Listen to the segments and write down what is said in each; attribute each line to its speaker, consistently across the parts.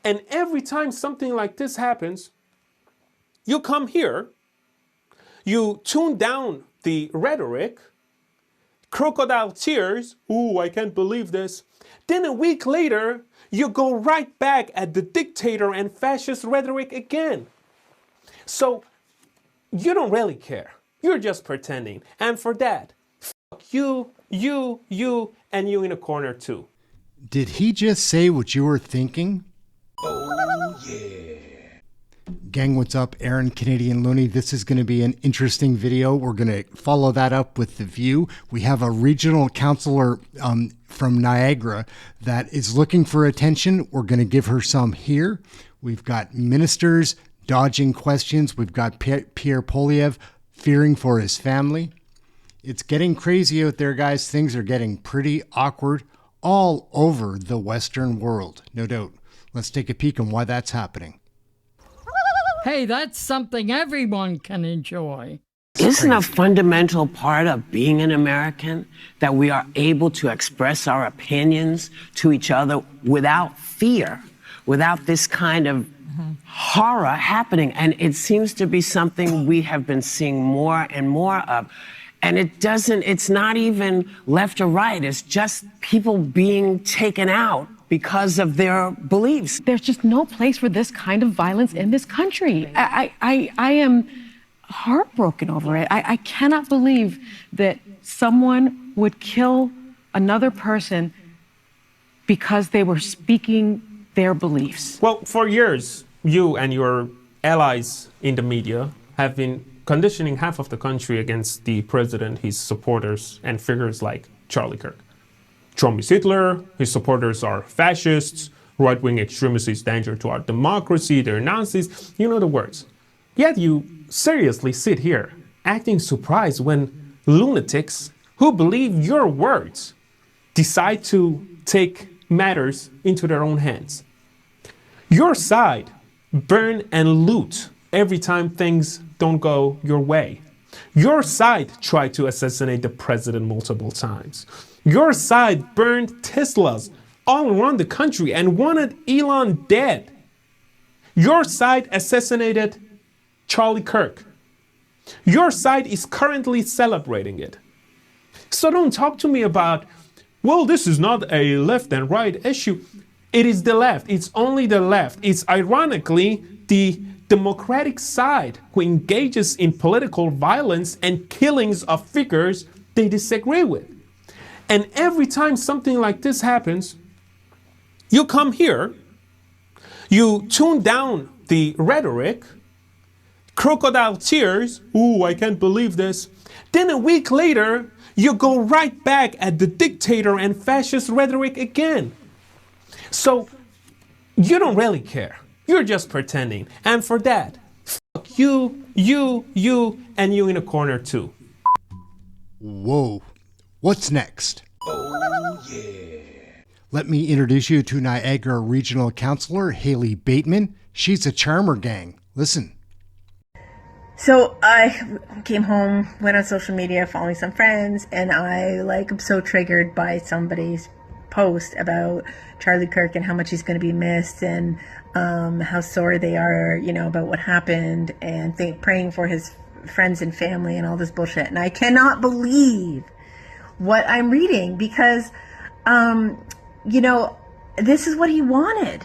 Speaker 1: And every time something like this happens, you come here, you tune down the rhetoric, crocodile tears, ooh, I can't believe this. Then a week later, you go right back at the dictator and fascist rhetoric again. So you don't really care. You're just pretending. And for that, fuck you, and you in a corner too.
Speaker 2: Did he just say what you were thinking?
Speaker 3: Oh, yeah.
Speaker 2: Gang, what's up? Aaron, Canadian Looney. This is going to be an interesting video. We're going to follow that up with The View. We have a regional councillor from Niagara that is looking for attention. We're going to give her some here. We've got ministers dodging questions. We've got Pierre Poilievre fearing for his family. It's getting crazy out there, guys. Things are getting pretty awkward all over the Western world, no doubt. Let's take a peek on why that's happening.
Speaker 4: Hey, that's something everyone can enjoy.
Speaker 3: Isn't a fundamental part of being an American that we are able to express our opinions to each other without fear, without this kind of horror happening? And it seems to be something we have been seeing more and more of. And it's not even left or right. It's just people being taken out because of their beliefs.
Speaker 5: There's just no place for this kind of violence in this country. I am heartbroken over it. I cannot believe that someone would kill another person because they were speaking their beliefs.
Speaker 1: Well, for years, you and your allies in the media have been conditioning half of the country against the president, his supporters, and figures like Charlie Kirk. Trump is Hitler, his supporters are fascists, right-wing extremists is danger to our democracy, they're Nazis, you know the words. Yet you seriously sit here acting surprised when lunatics who believe your words decide to take matters into their own hands. Your side burn and loot every time things don't go your way. Your side tried to assassinate the president multiple times. Your side burned Teslas all around the country and wanted Elon dead. Your side assassinated Charlie Kirk. Your side is currently celebrating it. So don't talk to me about, well, this is not a left and right issue. It is the left. It's only the left. It's ironically the Democratic side who engages in political violence and killings of figures they disagree with. And every time something like this happens, you come here, you tune down the rhetoric, crocodile tears, ooh, I can't believe this. Then a week later, you go right back at the dictator and fascist rhetoric again. So you don't really care. You're just pretending. And for that, fuck you, and you in a corner too.
Speaker 2: Whoa. What's next?
Speaker 3: Oh, yeah.
Speaker 2: Let me introduce you to Niagara Regional Councillor Haley Bateman. She's a charmer, gang. Listen.
Speaker 6: So I came home, went on social media following some friends, and I am so triggered by somebody's post about Charlie Kirk and how much he's going to be missed, and how sorry they are, about what happened, and praying for his friends and family and all this bullshit. And I cannot believe what I'm reading because, this is what he wanted.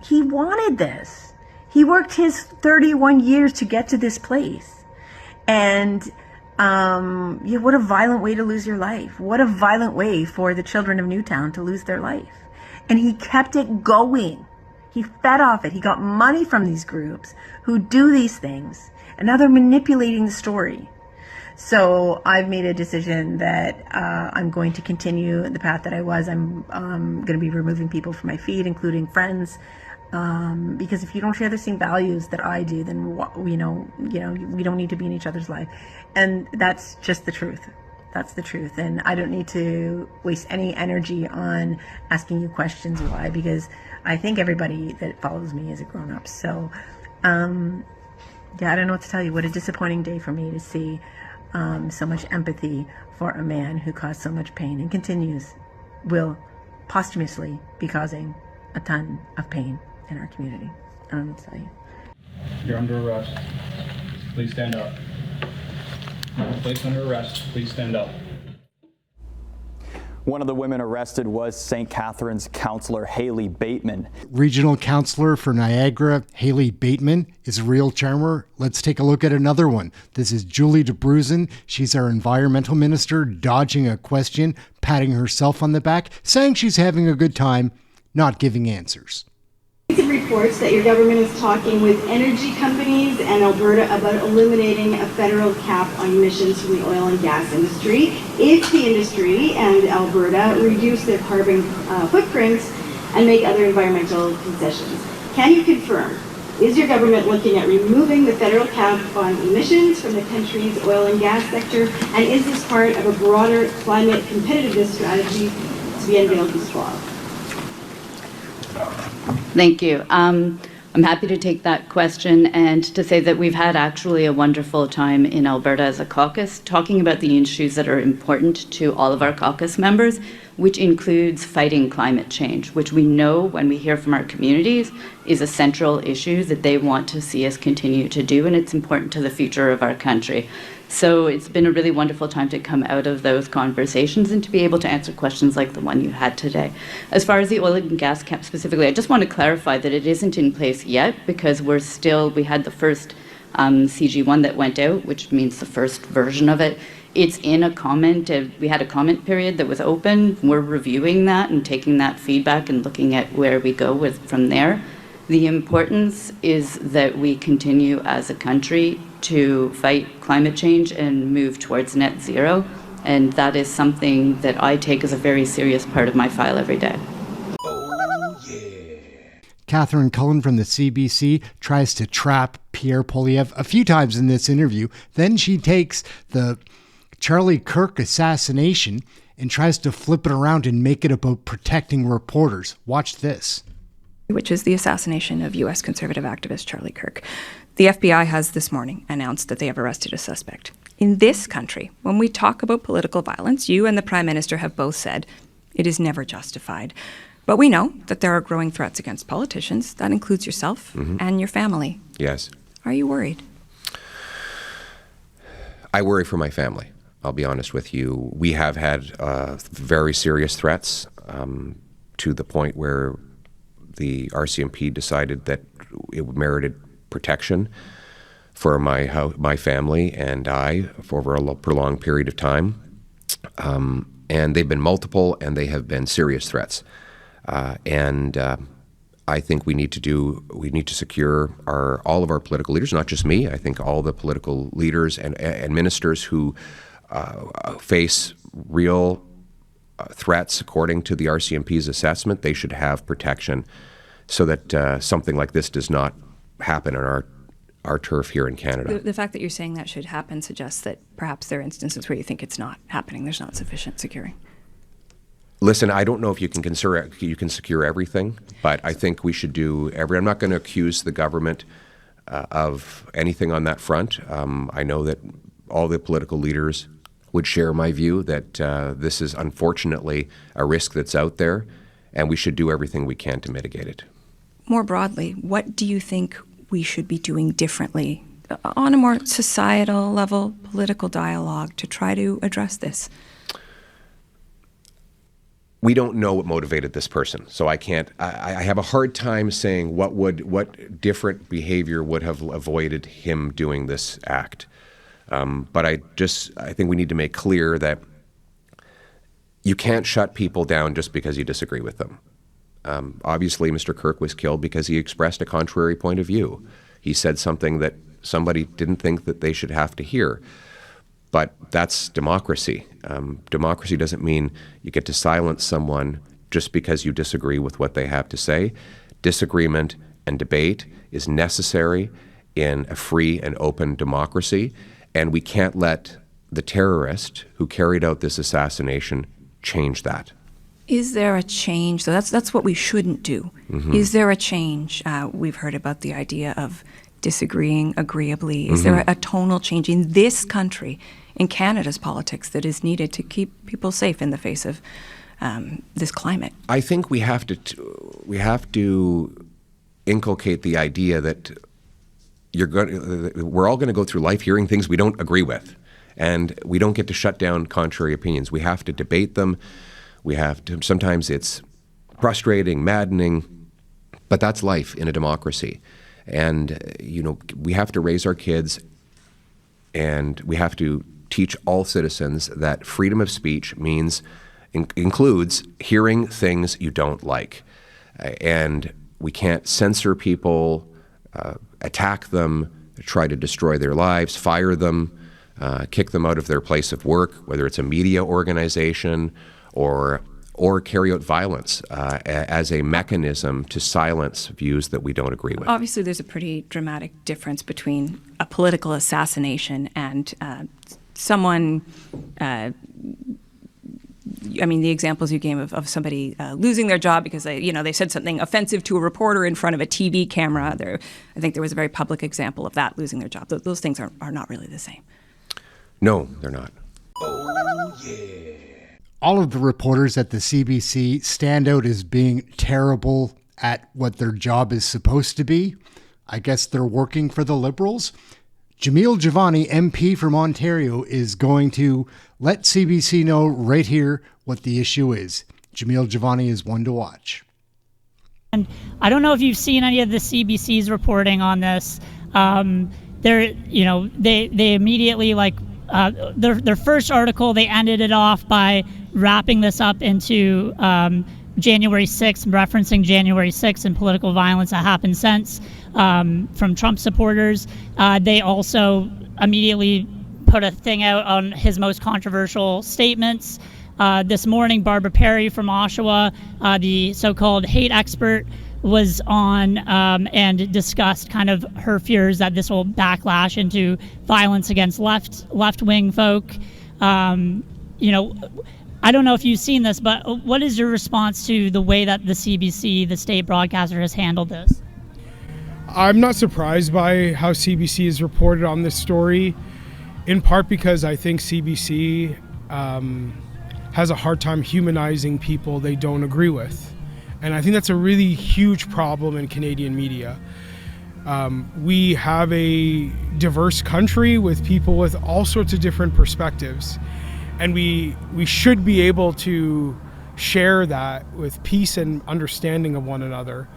Speaker 6: He wanted this. He worked his 31 years to get to this place. And what a violent way to lose your life. What a violent way for the children of Newtown to lose their life. And he kept it going. He fed off it. He got money from these groups who do these things. And now they're manipulating the story. So I've made a decision that I'm going to continue the path that I was. I'm going to be removing people from my feed, including friends. Because if you don't share the same values that I do, then we don't need to be in each other's life. And that's just the truth. That's the truth. And I don't need to waste any energy on asking you questions why, because I think everybody that follows me is a grown-up. So, I don't know what to tell you. What a disappointing day for me to see so much empathy for a man who caused so much pain and will posthumously be causing a ton of pain in our community. I don't know what to tell you.
Speaker 7: You're under arrest. Please stand up. You're placed under arrest. Please stand up.
Speaker 8: One of the women arrested was St. Catharines Councillor Haley Bateman.
Speaker 2: Regional Councillor for Niagara, Haley Bateman, is a real charmer. Let's take a look at another one. This is Julie Debrusin. She's our environmental minister, dodging a question, patting herself on the back, saying she's having a good time, not giving answers.
Speaker 9: Recent reports that your government is talking with energy companies and Alberta about eliminating a federal cap on emissions from the oil and gas industry if the industry and Alberta reduce their carbon footprints and make other environmental concessions. Can you confirm, is your government looking at removing the federal cap on emissions from the country's oil and gas sector, and is this part of a broader climate competitiveness strategy to be unveiled this fall?
Speaker 10: Thank you. I'm happy to take that question and to say that we've had actually a wonderful time in Alberta as a caucus talking about the issues that are important to all of our caucus members, which includes fighting climate change, which we know when we hear from our communities is a central issue that they want to see us continue to do, and it's important to the future of our country. So it's been a really wonderful time to come out of those conversations and to be able to answer questions like the one you had today. As far as the oil and gas cap specifically, I just want to clarify that it isn't in place yet because we had the first CG1 that went out, which means the first version of it. It's in a comment. We had a comment period that was open. We're reviewing that and taking that feedback and looking at where we go from there. The importance is that we continue as a country to fight climate change and move towards net zero. And that is something that I take as a very serious part of my file every day.
Speaker 2: Oh, yeah. Catherine Cullen from the CBC tries to trap Pierre Poilievre a few times in this interview. Then she takes the Charlie Kirk assassination and tries to flip it around and make it about protecting reporters. Watch this.
Speaker 11: Which is the assassination of U.S. conservative activist Charlie Kirk. The FBI has this morning announced that they have arrested a suspect. In this country, when we talk about political violence, you and the Prime Minister have both said it is never justified. But we know that there are growing threats against politicians. That includes yourself and your family.
Speaker 12: Yes.
Speaker 11: Are you worried?
Speaker 12: I worry for my family. I'll be honest with you. We have had very serious threats to the point where the RCMP decided that it merited protection for my family and I for over a prolonged period of time. And they've been multiple and they have been serious threats. And I think we need to secure all of our political leaders, not just me. I think all the political leaders and ministers who face real threats according to the RCMP's assessment, they should have protection so that something like this does not happen on our turf here in Canada.
Speaker 11: The fact that you're saying that should happen suggests that perhaps there are instances where you think it's not happening. There's not sufficient securing.
Speaker 12: Listen, I don't know if you can secure everything, but I think we should do I'm not going to accuse the government of anything on that front. I know that all the political leaders would share my view that this is unfortunately a risk that's out there, and we should do everything we can to mitigate it.
Speaker 11: More broadly, what do you think we should be doing differently on a more societal level, political dialogue to try to address this?
Speaker 12: We don't know what motivated this person, so I have a hard time saying what different behavior would have avoided him doing this act. But I think we need to make clear that you can't shut people down just because you disagree with them. Obviously, Mr. Kirk was killed because he expressed a contrary point of view. He said something that somebody didn't think that they should have to hear. But that's democracy. Democracy doesn't mean you get to silence someone just because you disagree with what they have to say. Disagreement and debate is necessary in a free and open democracy, and we can't let the terrorist who carried out this assassination change that.
Speaker 11: Is there a change? So that's what we shouldn't do. Is there a change? We've heard about the idea of disagreeing agreeably. Is there a tonal change in this country, in Canada's politics, that is needed to keep people safe in the face of this climate?
Speaker 12: I think we have to inculcate the idea that we're all going to go through life hearing things we don't agree with, and we don't get to shut down contrary opinions. We have to debate them. We have to. Sometimes it's frustrating, maddening, but that's life in a democracy. And we have to raise our kids, and we have to teach all citizens that freedom of speech includes hearing things you don't like, and we can't censor people, attack them, try to destroy their lives, fire them, kick them out of their place of work, whether it's a media organization or carry out violence as a mechanism to silence views that we don't agree with.
Speaker 11: Obviously, there's a pretty dramatic difference between a political assassination and someone, the examples you gave of somebody losing their job because they said something offensive to a reporter in front of a TV camera. I think there was a very public example of that, losing their job. Those things are not really the same.
Speaker 12: No, they're not.
Speaker 2: Oh, yeah. All of the reporters at the CBC stand out as being terrible at what their job is supposed to be. I guess they're working for the Liberals. Jamil Jivani, MP from Ontario, is going to let CBC know right here what the issue is. Jamil Jivani is one to watch.
Speaker 13: And I don't know if you've seen any of the CBC's reporting on this. They immediately their first article, they ended it off by wrapping this up into January 6th, referencing January 6th and political violence that happened since from Trump supporters. They also immediately put a thing out on his most controversial statements. This morning, Barbara Perry from Oshawa, the so-called hate expert, was on and discussed kind of her fears that this will backlash into violence against left-wing folk. I don't know if you've seen this, but what is your response to the way that the CBC, the state broadcaster, has handled this?
Speaker 14: I'm not surprised by how CBC has reported on this story, in part because I think CBC has a hard time humanizing people they don't agree with. And I think that's a really huge problem in Canadian media. We have a diverse country with people with all sorts of different perspectives. And we should be able to share that with peace and understanding of one another.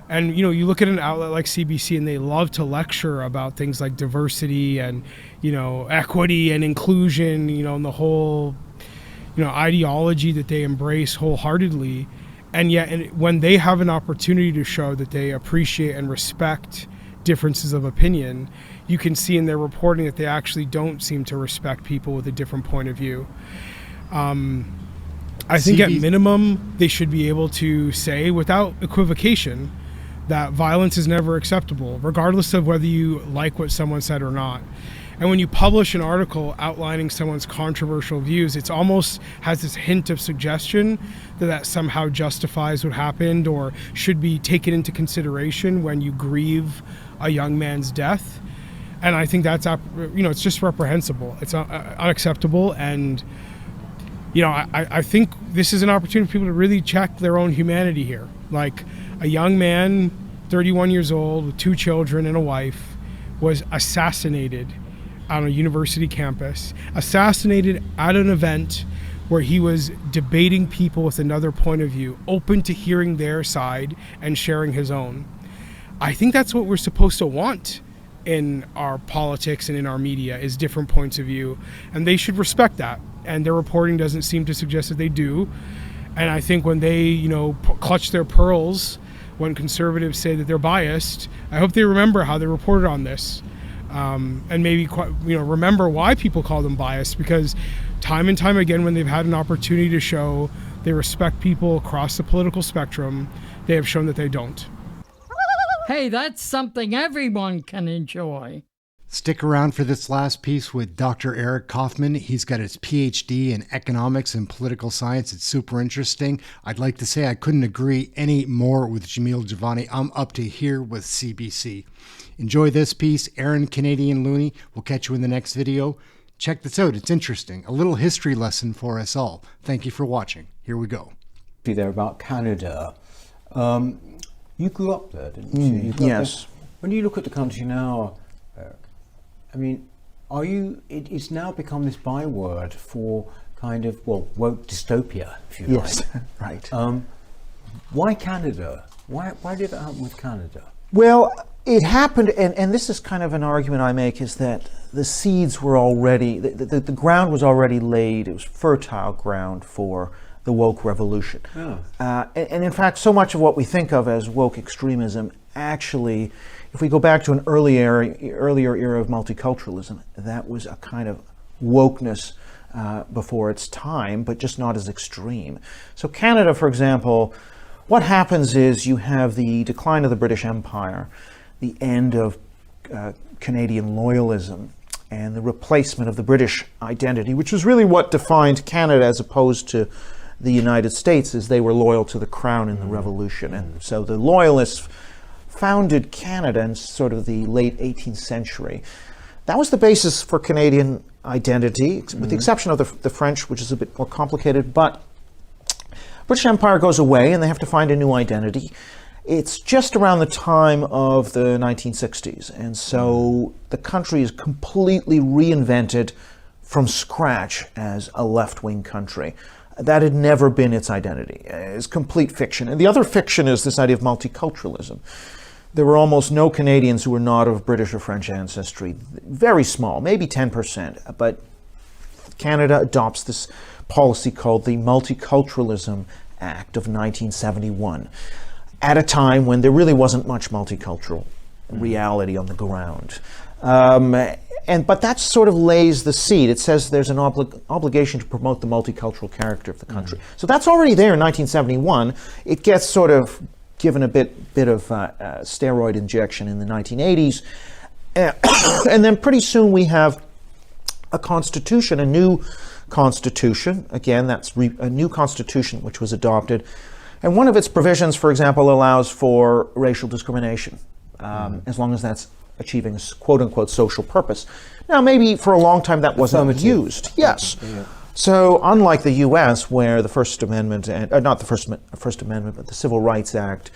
Speaker 14: And, you look at an outlet like CBC and they love to lecture about things like diversity and, equity and inclusion, and the whole, ideology that they embrace wholeheartedly. And yet when they have an opportunity to show that they appreciate and respect differences of opinion, you can see in their reporting that they actually don't seem to respect people with a different point of view. I think at minimum, they should be able to say without equivocation that violence is never acceptable, regardless of whether you like what someone said or not. And when you publish an article outlining someone's controversial views, it almost has this hint of suggestion that somehow justifies what happened or should be taken into consideration when you grieve a young man's death. And I think that's, it's just reprehensible. It's unacceptable. And, I think this is an opportunity for people to really check their own humanity here. Like a young man, 31 years old, with 2 children and a wife, was assassinated on a university campus, assassinated at an event where he was debating people with another point of view, open to hearing their side and sharing his own. I think that's what we're supposed to want in our politics and in our media, is different points of view, and they should respect that. And their reporting doesn't seem to suggest that they do. And I think when they, clutch their pearls, when conservatives say that they're biased, I hope they remember how they reported on this. And maybe remember why people call them biased, because time and time again, when they've had an opportunity to show they respect people across the political spectrum, they have shown that they don't.
Speaker 4: Hey, that's something everyone can enjoy.
Speaker 2: Stick around for this last piece with Dr. Eric Kaufmann. He's got his PhD in economics and political science. It's super interesting. I'd like to say I couldn't agree any more with Jamil Jivani. I'm up to here with CBC. Enjoy this piece. Aaron Canadian Looney. We'll catch you in the next video. Check this out. It's interesting. A little history lesson for us all. Thank you for watching. Here we go.
Speaker 15: There about Canada. You grew up there, didn't you? You grew up
Speaker 16: yes.
Speaker 15: there. When you look at the country now, I mean, it's now become this byword for kind of, woke dystopia, if you like.
Speaker 16: Yes, right.
Speaker 15: Why Canada? Why did it happen with Canada?
Speaker 16: Well, it happened, and this is kind of an argument I make, is that the seeds were already, the ground was already laid. It was fertile ground for the woke revolution.
Speaker 15: Yeah.
Speaker 16: And in fact, so much of what we think of as woke extremism, actually, if we go back to an earlier era of multiculturalism, that was a kind of wokeness before its time, but just not as extreme. So Canada, for example, what happens is you have the decline of the British Empire, the end of Canadian loyalism, and the replacement of the British identity, which was really what defined Canada as opposed to the United States, as they were loyal to the crown in the Revolution. And so the Loyalists founded Canada in sort of the late 18th century. That was the basis for Canadian identity, with the exception of the French, which is a bit more complicated. But British Empire goes away and they have to find a new identity. It's just around the time of the 1960s, and so the country is completely reinvented from scratch as a left-wing country. That had never been its identity. It's complete fiction. And the other fiction is this idea of multiculturalism. There were almost no Canadians who were not of British or French ancestry. Very small, maybe 10%. But Canada adopts this policy called the Multiculturalism Act of 1971, at a time when there really wasn't much multicultural reality on the ground. But that sort of lays the seed. It says there's an obligation to promote the multicultural character of the country. So that's already there in 1971. It gets sort of given a bit of steroid injection in the 1980s. And then pretty soon we have a constitution, a new constitution. Again, that's a new constitution which was adopted. And one of its provisions, for example, allows for racial discrimination, as long as that's achieving a quote-unquote social purpose. Now, maybe for a long time that wasn't used. Yes. Yeah. So, unlike the U.S., where the First Amendment, not the First Amendment, but the Civil Rights Act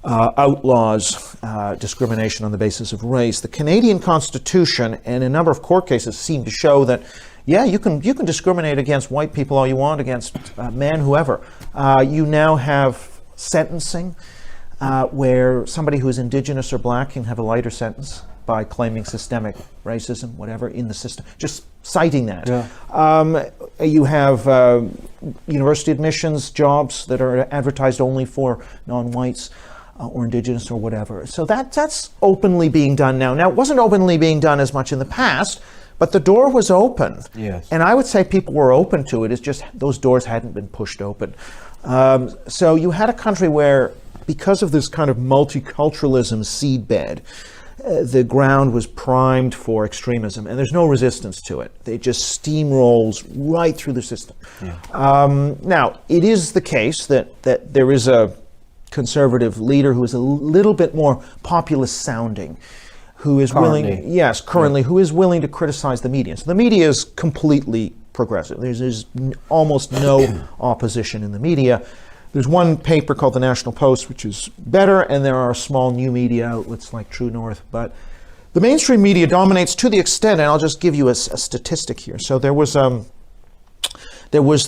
Speaker 16: outlaws discrimination on the basis of race, the Canadian Constitution and a number of court cases seem to show that, yeah, you can discriminate against white people all you want, against men, whoever. You now have sentencing where somebody who is Indigenous or Black can have a lighter sentence by claiming systemic racism, whatever, in the system. Just citing that. Yeah. You have university admissions jobs that are advertised only for non-whites or Indigenous or whatever. So that's openly being done now. Now, it wasn't openly being done as much in the past, but the door was open.
Speaker 15: Yes.
Speaker 16: And I would say people were open to it. It's just those doors hadn't been pushed open. So you had a country where, because of this kind of multiculturalism seedbed, the ground was primed for extremism, and there's no resistance to it. It just steamrolls right through the system. Yeah. Now, it is the case that there is a conservative leader who is a little bit more populist sounding, who is currently, who is willing to criticize the media. So the media is completely progressive. There's almost no opposition in the media. There's one paper called the National Post, which is better, and there are small new media outlets like True North. But the mainstream media dominates to the extent, and I'll just give you a statistic here. So there was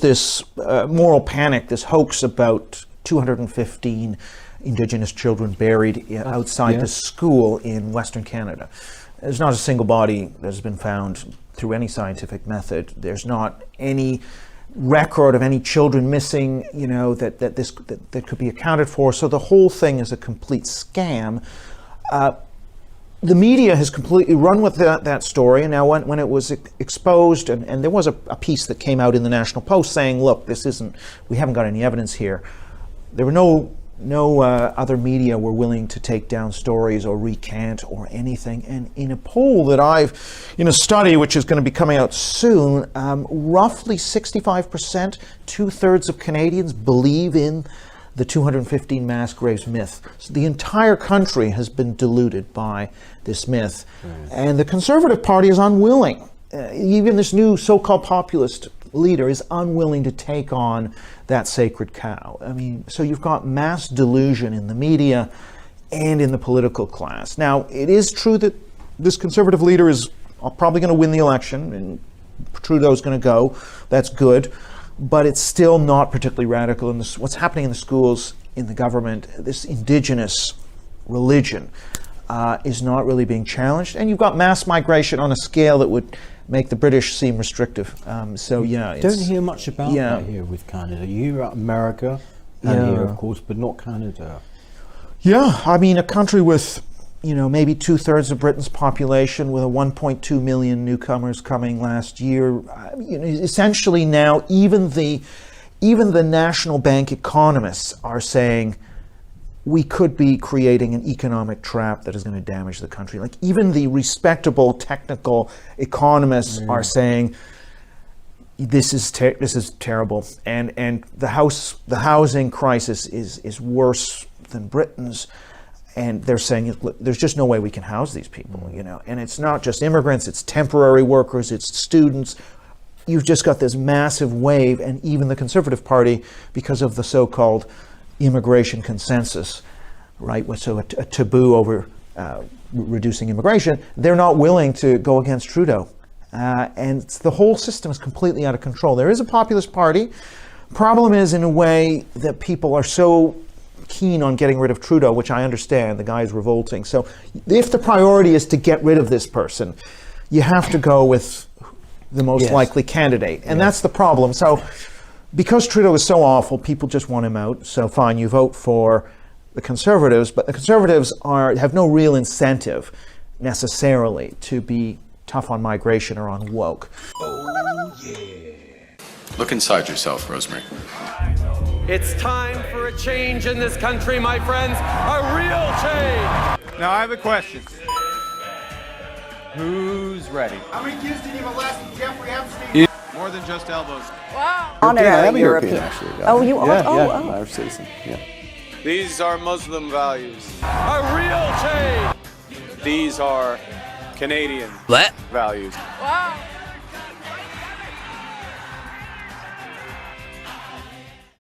Speaker 16: this moral panic, this hoax about 215 Indigenous children buried outside the school in Western Canada. There's not a single body that has been found through any scientific method. There's not any record of any children missing, that could be accounted for. So the whole thing is a complete scam. The media has completely run with that story, and now when it was exposed, and there was a piece that came out in the National Post saying, look, we haven't got any evidence here. There were no other media were willing to take down stories or recant or anything. And in a poll that in a study which is going to be coming out soon, roughly 65%, 2/3 of Canadians believe in the 215 mass graves myth. So the entire country has been deluded by this myth. And the Conservative Party is unwilling. Even this new so-called populist leader is unwilling to take on that sacred cow. I mean, so you've got mass delusion in the media and in the political class. Now, it is true that this Conservative leader is probably going to win the election, and Trudeau's going to go. That's good. But it's still not particularly radical. And what's happening in the schools, in the government, this indigenous religion is not really being challenged. And you've got mass migration on a scale that would make the British seem restrictive. So yeah,
Speaker 15: don't hear much about that here with Canada. You hear about America and here, of course, but not Canada.
Speaker 16: Yeah, I mean, a country with, you know, maybe 2/3 of Britain's population, with a 1.2 million newcomers coming last year. You know, essentially now, even the National Bank economists are saying we could be creating an economic trap that is going to damage the country. Like, even the respectable technical economists are saying this is terrible, and the housing crisis is worse than Britain's. And they're saying there's just no way we can house these people, you know. And it's not just immigrants, it's temporary workers, it's students. You've just got this massive wave, and even the Conservative Party, because of the so-called immigration consensus, right, so a taboo over reducing immigration, they're not willing to go against Trudeau. And the whole system is completely out of control. There is a populist party. Problem is, in a way, that people are so keen on getting rid of Trudeau, which I understand, the guy's revolting. So if the priority is to get rid of this person, you have to go with the most likely candidate. And that's the problem. So because Trudeau is so awful, people just want him out. So fine, you vote for the Conservatives, but the Conservatives have no real incentive necessarily to be tough on migration or on woke.
Speaker 17: Oh yeah. Look inside yourself, Rosemary.
Speaker 18: It's time for a change in this country, my friends. A real change.
Speaker 19: Now I have a question. Who's ready?
Speaker 20: How many kids did you have last Jeffrey Epstein?
Speaker 19: More than just elbows.
Speaker 20: Wow.
Speaker 21: I'm a European, actually.
Speaker 5: Oh, you are?
Speaker 21: Yeah, Irish citizen. Yeah.
Speaker 19: These are Muslim values.
Speaker 18: A real change.
Speaker 19: These are Canadian values.
Speaker 20: Wow.